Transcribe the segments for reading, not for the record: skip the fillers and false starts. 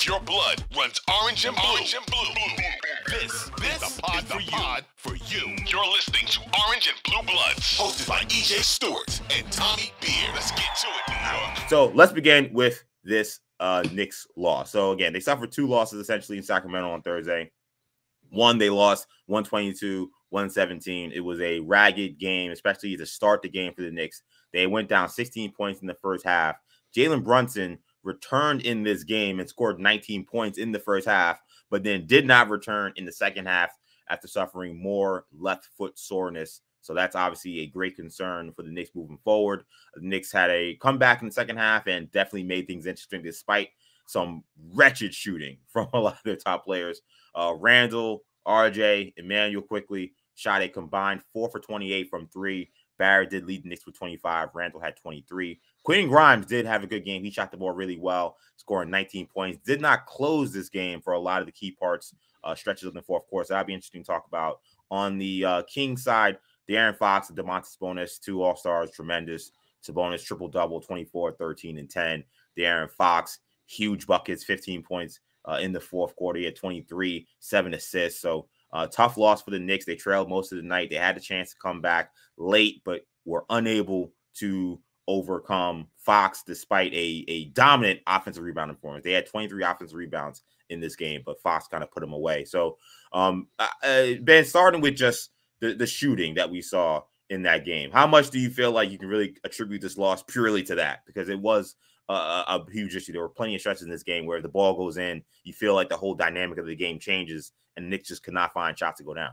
If your blood runs orange and blue, this is the pod for you. You're listening to Orange and Blue Bloods, hosted by EJ Stewart and Tommy Beer. Let's get to it now. So let's begin with this Knicks loss. So again, they suffered two losses essentially in Sacramento on Thursday. One, they lost 122-117. It was a ragged game, especially to start the game for the Knicks. They went down 16 points in the first half. Jalen Brunson returned in this game and scored 19 points in the first half, but then did not return in the second half after suffering more left foot soreness. So that's obviously a great concern for the Knicks moving forward. The Knicks had a comeback in the second half and definitely made things interesting despite some wretched shooting from a lot of their top players. Randall, RJ, Emmanuel quickly shot a combined 4 for 28 from three. Barrett did lead the Knicks with 25. Randall had 23. Quentin Grimes did have a good game. He shot the ball really well, scoring 19 points. Did not close this game for a lot of the key parts, stretches of the fourth quarter. So that'd be interesting to talk about. On the Kings side, De'Aaron Fox and Domantas Sabonis, two All-Stars, tremendous. Sabonis triple-double, 24, 13, and 10. De'Aaron Fox, huge buckets, 15 points in the fourth quarter. He had 23, 7 assists. So tough loss for the Knicks. They trailed most of the night. They had a chance to come back late, but were unable to overcome Fox despite a dominant offensive rebounding performance. They had 23 offensive rebounds in this game, but Fox kind of put them away. So, Ben, starting with just the shooting that we saw in that game, how much do you feel like you can really attribute this loss purely to that? Because it was a huge issue. There were plenty of stretches in this game where the ball goes in, you feel like the whole dynamic of the game changes, and Knicks just could not find shots to go down.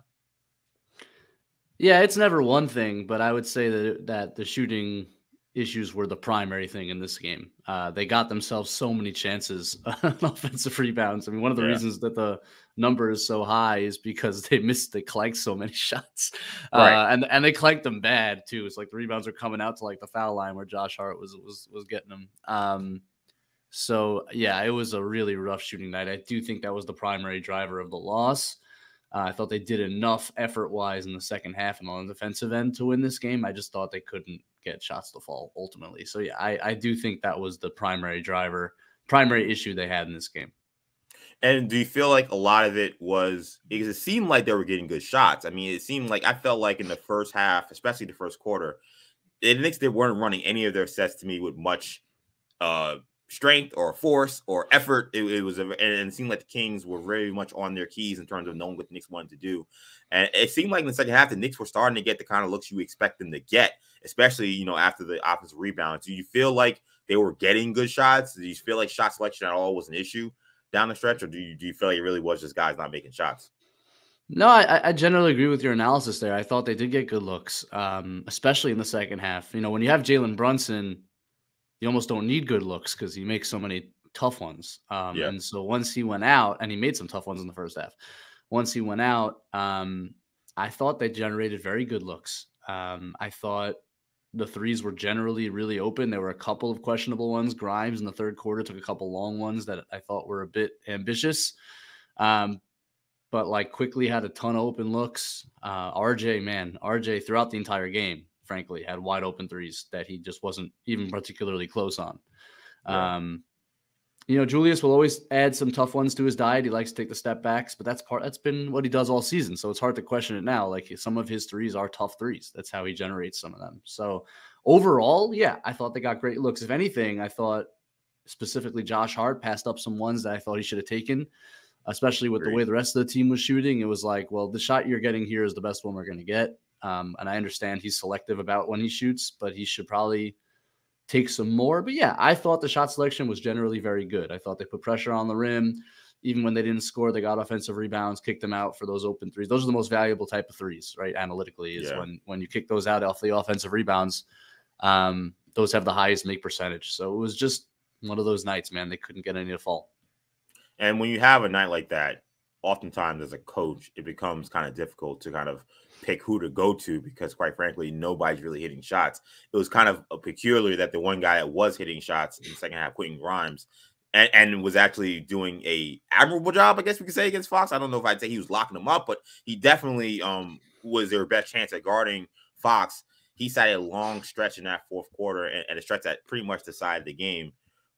Yeah, it's never one thing, but I would say that the shooting issues were the primary thing in this game. They got themselves so many chances on offensive rebounds. I mean, one of the reasons that the number is so high is because they clanked so many shots. Right. And they clanked them bad too. It's like the rebounds are coming out to like the foul line where Josh Hart was getting them. So yeah, it was a really rough shooting night. I do think that was the primary driver of the loss. I thought they did enough effort-wise in the second half and on the defensive end to win this game. I just thought they couldn't get shots to fall ultimately. So, yeah, I do think that was the primary issue they had in this game. And do you feel like a lot of it was – because it seemed like they were getting good shots. I mean, it seemed like – I felt like in the first half, especially the first quarter, the Knicks, they weren't running any of their sets to me with much strength or force or effort. And it seemed like the Kings were very much on their keys in terms of knowing what the Knicks wanted to do. And it seemed like in the second half, the Knicks were starting to get the kind of looks you expect them to get, especially, after the offensive rebounds. Do you feel like they were getting good shots? Do you feel like shot selection at all was an issue down the stretch? Or do you feel like it really was just guys not making shots? No, I generally agree with your analysis there. I thought they did get good looks, especially in the second half. When you have Jalen Brunson, you almost don't need good looks because he makes so many tough ones. And so once he went out, and he made some tough ones in the first half, once he went out, I thought they generated very good looks. I thought the threes were generally really open. There were a couple of questionable ones. Grimes in the third quarter took a couple long ones that I thought were a bit ambitious. But quickly had a ton of open looks. RJ throughout the entire game, frankly, had wide open threes that he just wasn't even particularly close on. Julius will always add some tough ones to his diet. He likes to take the step backs, but that's been what he does all season. So it's hard to question it now. Like, some of his threes are tough threes. That's how he generates some of them. So overall, yeah, I thought they got great looks. If anything, I thought specifically Josh Hart passed up some ones that I thought he should have taken, especially with the way the rest of the team was shooting. It was like, well, the shot you're getting here is the best one we're going to get. And I understand he's selective about when he shoots, but he should probably take some more. But yeah, I thought the shot selection was generally very good. I thought they put pressure on the rim. Even when they didn't score, they got offensive rebounds, kicked them out for those open threes. Those are the most valuable type of threes, right? Analytically, is when you kick those out off the offensive rebounds, those have the highest make percentage. So it was just one of those nights, man. They couldn't get any to fall. And when you have a night like that, oftentimes as a coach, it becomes kind of difficult to kind of pick who to go to because, quite frankly, nobody's really hitting shots. It was kind of peculiar that the one guy that was hitting shots in the second half, Quentin Grimes, and was actually doing a admirable job, I guess we could say, against Fox. I don't know if I'd say he was locking him up, but he definitely was their best chance at guarding Fox. He sat a long stretch in that fourth quarter and a stretch that pretty much decided the game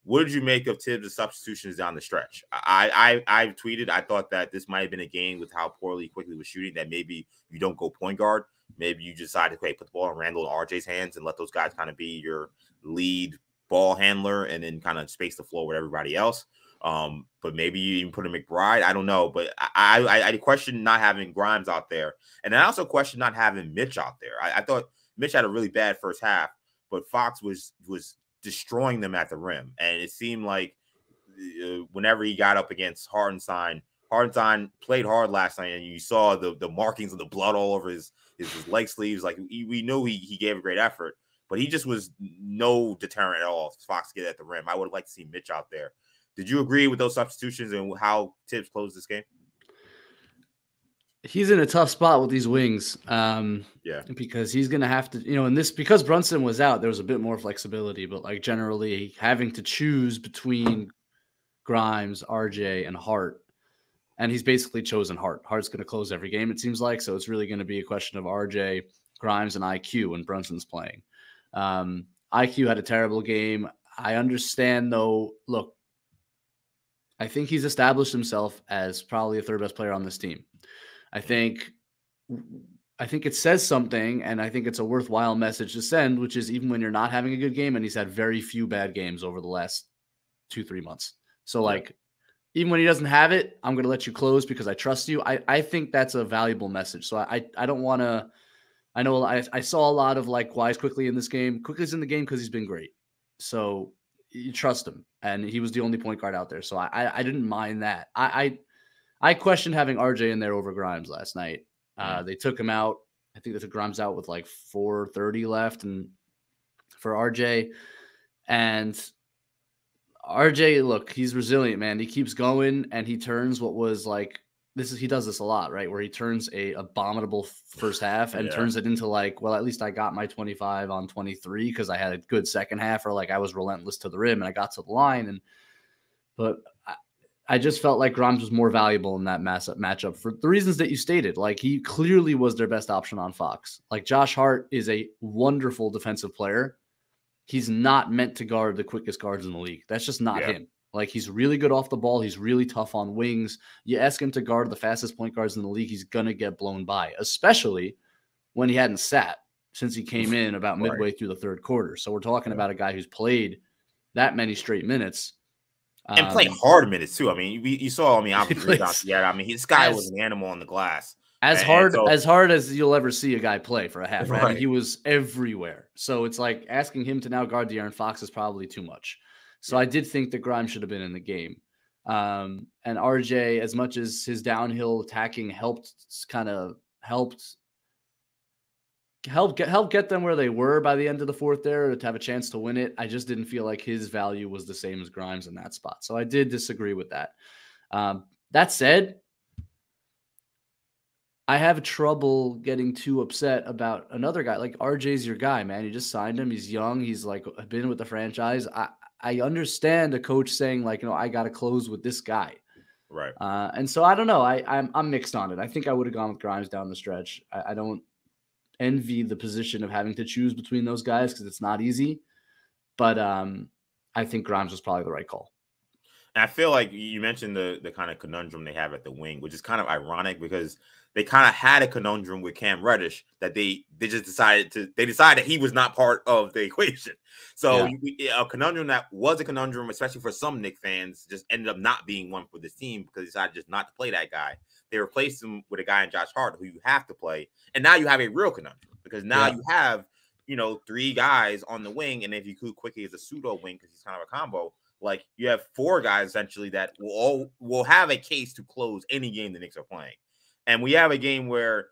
what did you make of Tibbs' substitutions down the stretch? I tweeted, I thought that this might have been a game with how poorly Quickly was shooting, that maybe you don't go point guard. Maybe you decide to put the ball in Randall and RJ's hands and let those guys kind of be your lead ball handler and then kind of space the floor with everybody else. But maybe you even put a McBride. I don't know. But I question not having Grimes out there. And I also question not having Mitch out there. I thought Mitch had a really bad first half, but Fox was destroying them at the rim. And it seemed like whenever he got up against Hartenstein played hard last night, and you saw the markings of the blood all over his leg sleeves. Like we knew he gave a great effort, but he just was no deterrent at all. Fox get at the rim. I would like to see Mitch out there. Did you agree with those substitutions and how Tibbs closed this game? He's in a tough spot with these wings. Because he's going to have to, because Brunson was out, there was a bit more flexibility, but like generally having to choose between Grimes, RJ, and Hart. And he's basically chosen Hart. Hart's going to close every game, it seems like. So it's really going to be a question of RJ, Grimes, and IQ when Brunson's playing. IQ had a terrible game. I understand, though. Look, I think he's established himself as probably the third best player on this team. I think it says something, and I think it's a worthwhile message to send, which is even when you're not having a good game, and he's had very few bad games over the last 2-3 months. So, even when he doesn't have it, I'm going to let you close because I trust you. I think that's a valuable message. So I don't want to – I know I saw a lot of why is Quickly in this game. Quickly's in the game because he's been great. So you trust him, and he was the only point guard out there. So I didn't mind that. I questioned having RJ in there over Grimes last night. They took him out. I think they took Grimes out with 4:30 left, and for RJ. And RJ, look, he's resilient, man. He keeps going, and he turns what was he does this a lot, right? Where he turns a abominable first half and turns it into at least I got my 25 on 23 because I had a good second half, or I was relentless to the rim and I got to the line. But I just felt like Grimes was more valuable in that matchup for the reasons that you stated. He clearly was their best option on Fox. Josh Hart is a wonderful defensive player. He's not meant to guard the quickest guards in the league. That's just not him. He's really good off the ball. He's really tough on wings. You ask him to guard the fastest point guards in the league, he's going to get blown by, especially when he hadn't sat since he came in about midway through the third quarter. So we're talking about a guy who's played that many straight minutes. And play hard minutes too. I mean, you saw. I mean, this guy was an animal on the glass. As hard as you'll ever see a guy play for a half. Right? I mean, he was everywhere. So it's asking him to now guard De'Aaron Fox is probably too much. So I did think that Grimes should have been in the game. And RJ, as much as his downhill attacking helped get them where they were by the end of the fourth there to have a chance to win it, I just didn't feel like his value was the same as Grimes in that spot. So I did disagree with that. That said, I have trouble getting too upset about another guy. RJ's your guy, man. You just signed him. He's young. He's been with the franchise. I understand a coach saying I got to close with this guy. Right. And so I don't know. I'm mixed on it. I think I would have gone with Grimes down the stretch. I don't envy the position of having to choose between those guys because it's not easy. But I think Grimes was probably the right call. And I feel like you mentioned the kind of conundrum they have at the wing, which is kind of ironic because they kind of had a conundrum with Cam Reddish that they just decided he was not part of the equation. So a conundrum that was a conundrum, especially for some Knicks fans, just ended up not being one for this team because they decided just not to play that guy. They replaced him with a guy in Josh Hart who you have to play. And now you have a real conundrum because now you have, three guys on the wing. And if you could Quickly as a pseudo wing because he's kind of a combo, you have four guys essentially that will have a case to close any game the Knicks are playing. And we have a game where,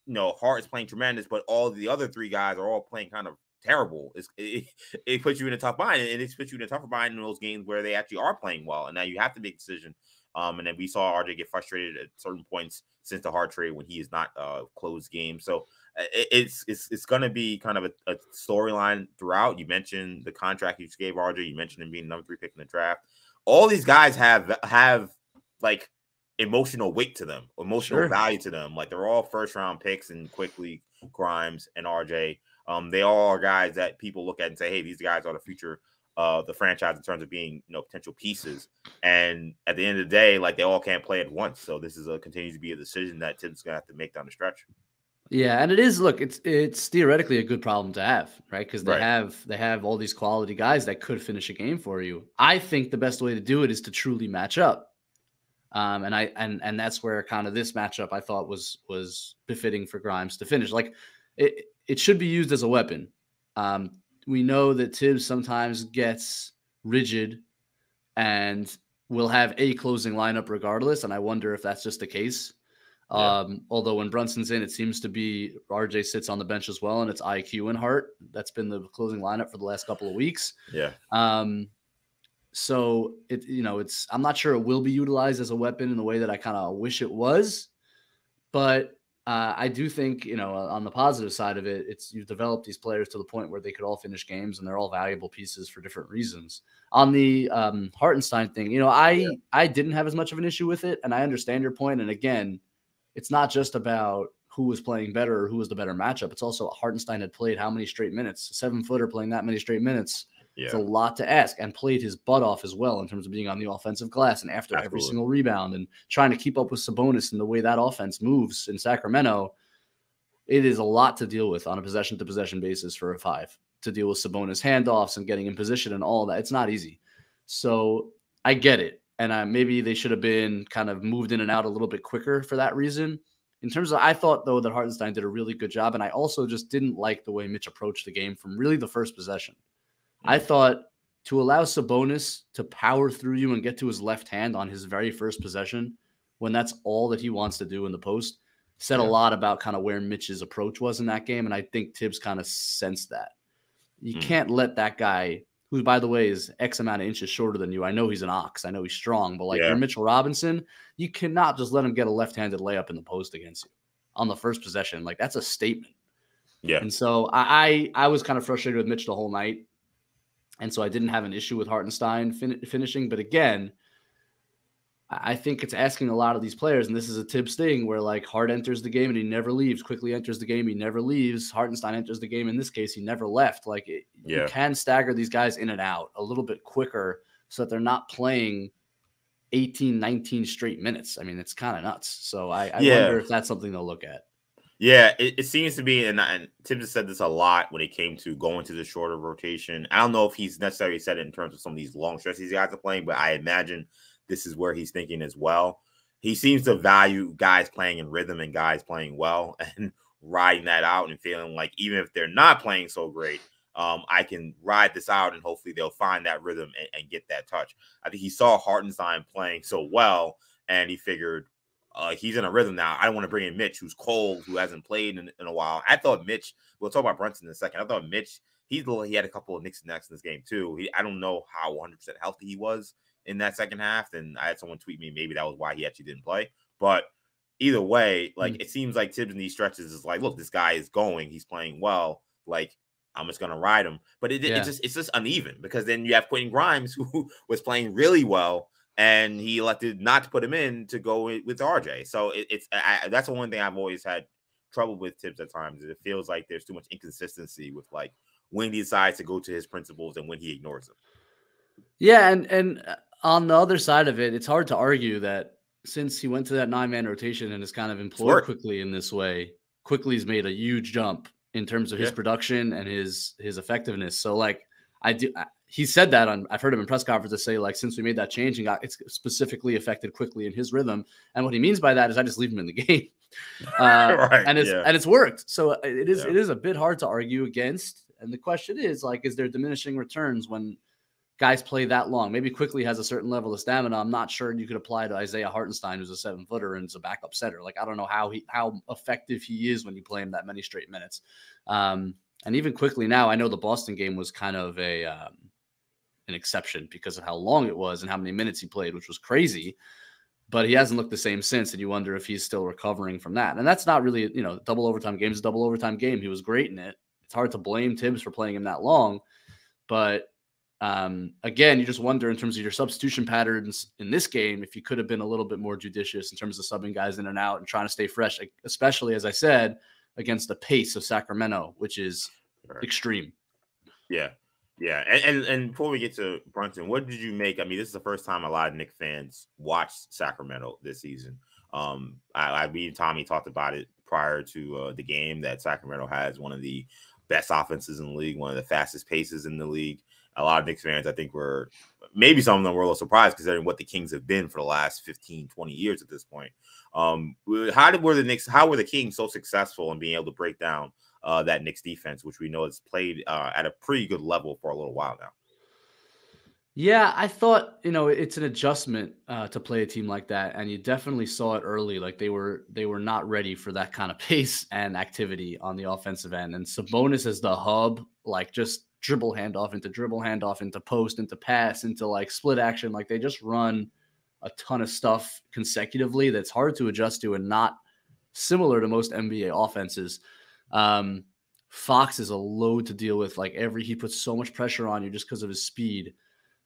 Hart is playing tremendous, but all the other three guys are all playing kind of terrible. It puts you in a tough bind, and it puts you in a tougher bind in those games where they actually are playing well. And now you have to make a decision. And then we saw RJ get frustrated at certain points since the Hart trade when he is not closed games. So it's going to be kind of a storyline throughout. You mentioned the contract you gave RJ. You mentioned him being number 3 pick in the draft. All these guys have emotional weight to them, emotional value to them. They're all first round picks, and Quickly, Grimes, and RJ. They all are guys that people look at and say, hey, these guys are the future the franchise in terms of being, potential pieces. And at the end of the day, like, they all can't play at once. So this is continues to be a decision that Tibbs gonna have to make down the stretch. Yeah, and it is. Look, it's theoretically a good problem to have, right? Because they have all these quality guys that could finish a game for you. I think the best way to do it is to truly match up, and that's where kind of this matchup I thought was befitting for Grimes to finish. Like, it should be used as a weapon. We know that Tibbs sometimes gets rigid and will have a closing lineup regardless, and I wonder if that's just the case. Although when Brunson's in, it seems to be RJ sits on the bench as well, and it's IQ and Hart. That's been the closing lineup for the last couple of weeks. Yeah. So I'm not sure it will be utilized as a weapon in the way that I kind of wish it was, but I do think, on the positive side of it, you've developed these players to the point where they could all finish games, and they're all valuable pieces for different reasons. On the Hartenstein thing, I didn't have as much of an issue with it, and I understand your point. And again, it's not just about who was playing better or who was the better matchup. It's also Hartenstein had played how many straight minutes? A 7-footer playing that many straight minutes. Yeah. It's a lot to ask, and played his butt off as well in terms of being on the offensive glass and after every single rebound and trying to keep up with Sabonis and the way that offense moves in Sacramento. It is a lot to deal with on a possession-to-possession basis for a 5, to deal with Sabonis handoffs and getting in position and all that. It's not easy. So I get it. And maybe they should have been kind of moved in and out a little bit quicker for that reason. In terms of, I thought, though, that Hartenstein did a really good job. And I also just didn't like the way Mitch approached the game from really the first possession. I thought to allow Sabonis to power through you and get to his left hand on his very first possession, when that's all that he wants to do in the post, said a lot about kind of where Mitch's approach was in that game. And I think Tibbs kind of sensed that. You can't let that guy, who, by the way, is X amount of inches shorter than you. I know he's an ox. I know he's strong. But, you're Mitchell Robinson, you cannot just let him get a left-handed layup in the post against you on the first possession. Like, that's a statement. Yeah. And so I was kind of frustrated with Mitch the whole night. And so I didn't have an issue with Hartenstein finishing. But, again, I think it's asking a lot of these players, and this is a Tibbs thing where, Hart enters the game and he never leaves. Quickly enters the game, he never leaves. Hartenstein enters the game. In this case, he never left. You can stagger these guys in and out a little bit quicker so that they're not playing 18, 19 straight minutes. I mean, it's kind of nuts. So I wonder if that's something they'll look at. Yeah, it seems to be, and Tibbs has said this a lot when it came to going to the shorter rotation. I don't know if he's necessarily said it in terms of some of these long stretches these guys are playing, but I imagine this is where he's thinking as well. He seems to value guys playing in rhythm and guys playing well and riding that out and feeling like even if they're not playing so great, I can ride this out and hopefully they'll find that rhythm and get that touch. I think he saw Hartenstein playing so well and he figured he's in a rhythm now. I don't want to bring in Mitch, who's cold, who hasn't played in a while. I thought Mitch, we'll talk about Brunson in a second. I thought Mitch, he had a couple of Knicks and Nets in this game too. I don't know how 100% healthy he was in that second half. And I had someone tweet me, maybe that was why he actually didn't play. But either way, it seems like Tibbs in these stretches is like, look, this guy is going, he's playing well. I'm just gonna ride him. But it's just uneven because then you have Quentin Grimes, who was playing really well, and he elected not to put him in to go with RJ. So that's the one thing I've always had trouble with Tibbs at times. It feels like there's too much inconsistency with when he decides to go to his principles and when he ignores them. Yeah, and on the other side of it, it's hard to argue that since he went to that 9-man rotation and is kind of employed quickly in this way, quickly's made a huge jump in terms of his production and his effectiveness. So he said that I've heard him in press conferences say since we made that change and it's specifically affected quickly in his rhythm. And what he means by that is I just leave him in the game. And it's worked. So it is a bit hard to argue against. And the question is is there diminishing returns when guys play that long? Maybe Quickly has a certain level of stamina. I'm not sure you could apply to Isaiah Hartenstein, who's a 7-footer and is a backup setter. I don't know how effective he is when you play him that many straight minutes. And even Quickly now, I know the Boston game was kind of an exception because of how long it was and how many minutes he played, which was crazy. But he hasn't looked the same since, and you wonder if he's still recovering from that. And that's not really, double overtime game is a double overtime game. He was great in it. It's hard to blame Tibbs for playing him that long, but again, you just wonder in terms of your substitution patterns in this game, if you could have been a little bit more judicious in terms of subbing guys in and out and trying to stay fresh, especially, as I said, against the pace of Sacramento, which is extreme. Yeah. Yeah, and before we get to Brunson, what did you make? I mean, this is the first time a lot of Knicks fans watched Sacramento this season. Me and Tommy talked about it prior to the game that Sacramento has one of the best offenses in the league, one of the fastest paces in the league. A lot of Knicks fans, I think, were maybe some of them were a little surprised considering what the Kings have been for the last 15, 20 years at this point. How were the Kings so successful in being able to break down that Knicks defense, which we know has played at a pretty good level for a little while now? Yeah, I thought, it's an adjustment to play a team like that, and you definitely saw it early. Like they were not ready for that kind of pace and activity on the offensive end. And Sabonis as the hub, like just dribble handoff into post, into pass, into like split action. Like they just run a ton of stuff consecutively that's hard to adjust to and not similar to most NBA offenses. Fox is a load to deal with. Like he puts so much pressure on you just because of his speed.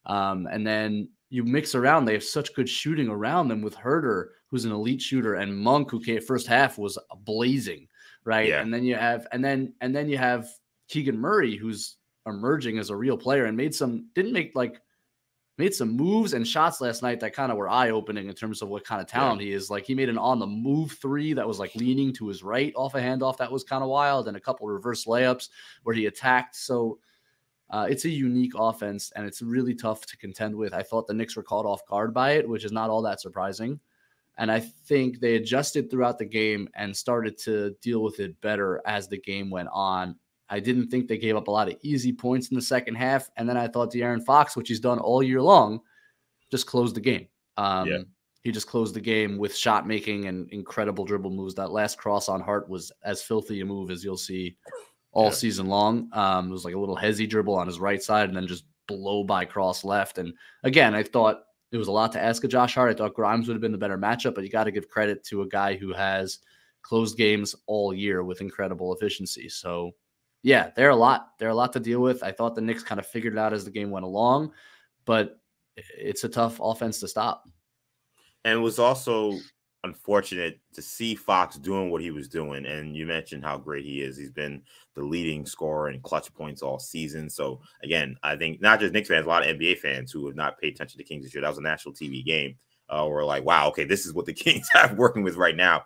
And then you mix around. They have such good shooting around them with Herter, who's an elite shooter, and Monk, who first half was blazing, right? Yeah. And then you have Keegan Murray, who's emerging as a real player and made some moves and shots last night that kind of were eye-opening in terms of what kind of talent he is. Like he made an on-the-move three that was like leaning to his right off a handoff that was kind of wild, and a couple reverse layups where he attacked. So it's a unique offense, and it's really tough to contend with. I thought the Knicks were caught off guard by it, which is not all that surprising. And I think they adjusted throughout the game and started to deal with it better as the game went on. I didn't think they gave up a lot of easy points in the second half. And then I thought De'Aaron Fox, which he's done all year long, just closed the game. He just closed the game with shot making and incredible dribble moves. That last cross on Hart was as filthy a move as you'll see all season long. It was like a little hezzy dribble on his right side and then just blow by cross left. And again, I thought it was a lot to ask of Josh Hart. I thought Grimes would have been the better matchup, but you got to give credit to a guy who has closed games all year with incredible efficiency. So yeah, they're a lot to deal with. I thought the Knicks kind of figured it out as the game went along, but it's a tough offense to stop. And it was also unfortunate to see Fox doing what he was doing. And you mentioned how great he is. He's been the leading scorer in clutch points all season. So again, I think not just Knicks fans, a lot of NBA fans who have not paid attention to Kings this year. That was a national TV game. Were like, wow, okay, this is what the Kings have working with right now.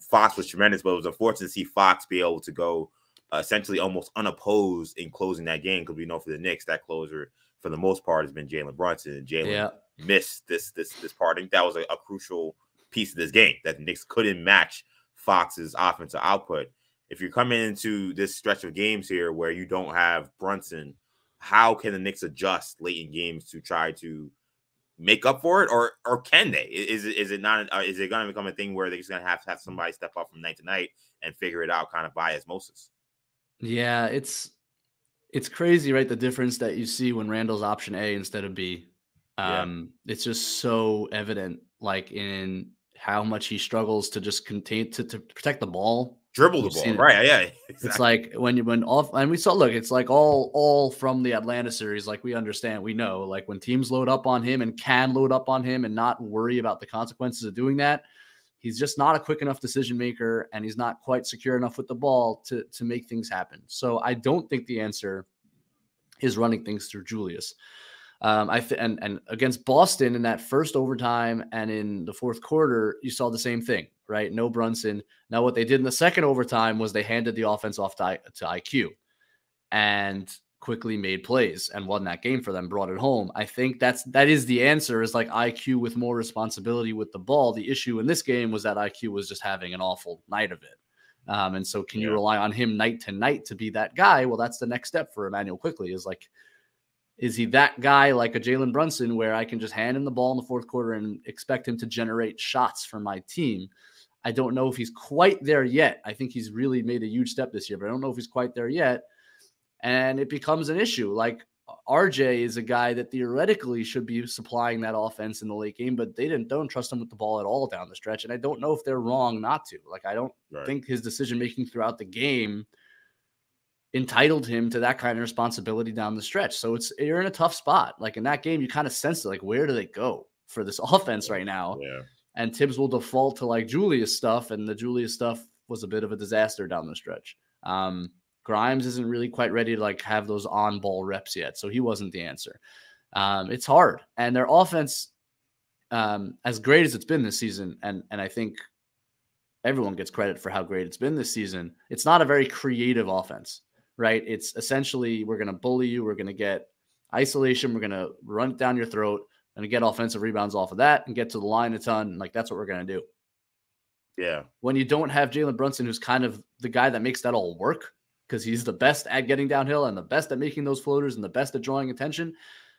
Fox was tremendous, but it was unfortunate to see Fox be able to go essentially almost unopposed in closing that game, because we know for the Knicks, that closer for the most part has been Jalen Brunson. And Jalen missed this part. I think that was a crucial piece of this game, that the Knicks couldn't match Fox's offensive output. If you're coming into this stretch of games here where you don't have Brunson, how can the Knicks adjust late in games to try to make up for it, or can they? Is it going to become a thing where they're just going to have somebody step up from night to night and figure it out kind of by osmosis? Yeah, it's crazy, right? The difference that you see when Randall's option A instead of B. It's just so evident, like in how much he struggles to just contain to protect the ball, dribble the ball, right? Yeah, exactly. It's like when off, and we saw. Look, it's like all from the Atlanta series. Like we understand, we know, like when teams load up on him and can load up on him and not worry about the consequences of doing that. He's just not a quick enough decision maker, and he's not quite secure enough with the ball to make things happen. So I don't think the answer is running things through Julius. And against Boston in that first overtime and in the fourth quarter, you saw the same thing, right? No Brunson. Now what they did in the second overtime was they handed the offense off to IQ and quickly made plays and won that game for them, brought it home. I think that is the answer, is like IQ with more responsibility with the ball. The issue in this game was that IQ was just having an awful night of it. And so can you rely on him night to night to be that guy? Well, that's the next step for Emmanuel Quickley, is he that guy like a Jalen Brunson where I can just hand him the ball in the fourth quarter and expect him to generate shots for my team? I don't know if he's quite there yet. I think he's really made a huge step this year, but I don't know if he's quite there yet. And it becomes an issue. Like RJ is a guy that theoretically should be supplying that offense in the late game, but they don't trust him with the ball at all down the stretch. And I don't know if they're wrong not to. Like, I don't think his decision-making throughout the game entitled him to that kind of responsibility down the stretch. So you're in a tough spot. Like in that game, you kind of sense it, like, where do they go for this offense right now? Yeah. And Tibbs will default to like Julius stuff, and the Julius stuff was a bit of a disaster down the stretch. Grimes isn't really quite ready to like have those on-ball reps yet, so he wasn't the answer. It's hard, and their offense, as great as it's been this season, and I think everyone gets credit for how great it's been this season. It's not a very creative offense, right? It's essentially, we're going to bully you. We're going to get isolation. We're going to run it down your throat and get offensive rebounds off of that and get to the line a ton. Like, that's what we're going to do. Yeah. When you don't have Jalen Brunson, who's kind of the guy that makes that all work, because he's the best at getting downhill and the best at making those floaters and the best at drawing attention,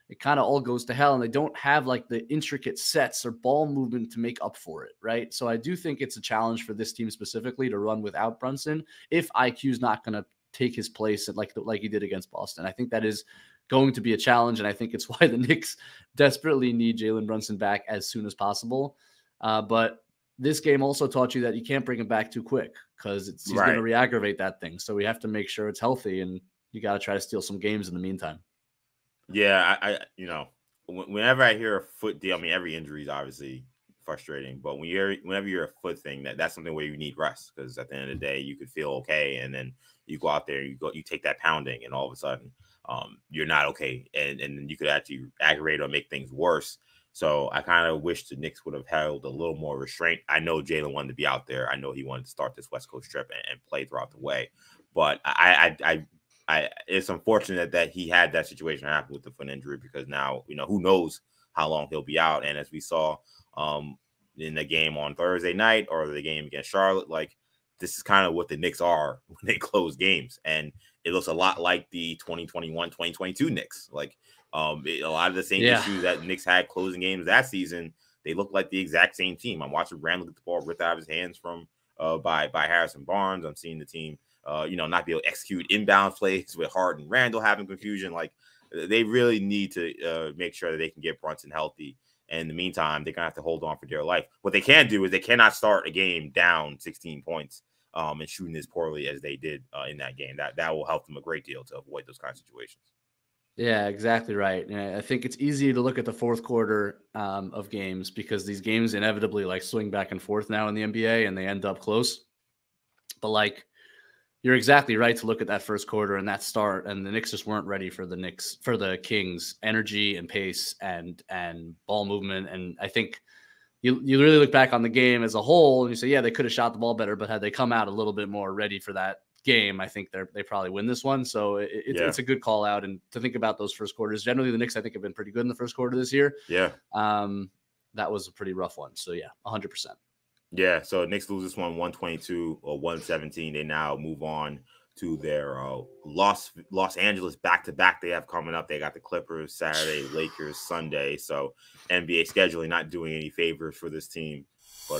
it kind of all goes to hell, and they don't have like the intricate sets or ball movement to make up for it, right? So I do think it's a challenge for this team specifically to run without Brunson if IQ's not going to take his place like he did against Boston. I think that is going to be a challenge, and I think it's why the Knicks desperately need Jalen Brunson back as soon as possible. But this game also taught you that you can't bring him back too quick, because he's going to re-aggravate that thing. So we have to make sure it's healthy, and you got to try to steal some games in the meantime. Yeah, I whenever I hear a foot deal, I mean, every injury is obviously frustrating, but whenever you're a foot thing, that's something where you need rest, because at the end of the day, you could feel okay, and then you go out there, you take that pounding, and all of a sudden, you're not okay, and then you could actually aggravate or make things worse. So I kind of wish the Knicks would have held a little more restraint. I know Jalen wanted to be out there. I know he wanted to start this West Coast trip and play throughout the way, but it's unfortunate that he had that situation happen with the foot injury, because now, who knows how long he'll be out. And as we saw in the game on Thursday night, or the game against Charlotte, like, this is kind of what the Knicks are when they close games. And it looks a lot like the 2021-2022 Knicks. Like, a lot of the same issues that Knicks had closing games that season, they look like the exact same team. I'm watching Randle get the ball ripped out of his hands by Harrison Barnes. I'm seeing the team not be able to execute inbound plays with Harden and Randle having confusion. Like, they really need to make sure that they can get Brunson healthy. And in the meantime, they're going to have to hold on for dear life. What they can do is they cannot start a game down 16 points and shooting as poorly as they did in that game. That will help them a great deal to avoid those kinds of situations. Yeah, exactly right. And I think it's easy to look at the fourth quarter of games, because these games inevitably like swing back and forth now in the NBA, and they end up close. But like, you're exactly right to look at that first quarter and that start, and the Knicks just weren't ready for the Kings' energy and pace and ball movement. And I think you really look back on the game as a whole and you say, yeah, they could have shot the ball better, but had they come out a little bit more ready for that game, I think they probably win this one. So it's a good call out. And to think about those first quarters, generally the Knicks, I think, have been pretty good in the first quarter this year. Yeah. That was a pretty rough one. So yeah, 100%. Yeah, so Knicks lose this one 122 or 117. They now move on to their Los Angeles back-to-back they have coming up. They got the Clippers Saturday, Lakers Sunday. So NBA scheduling not doing any favors for this team. But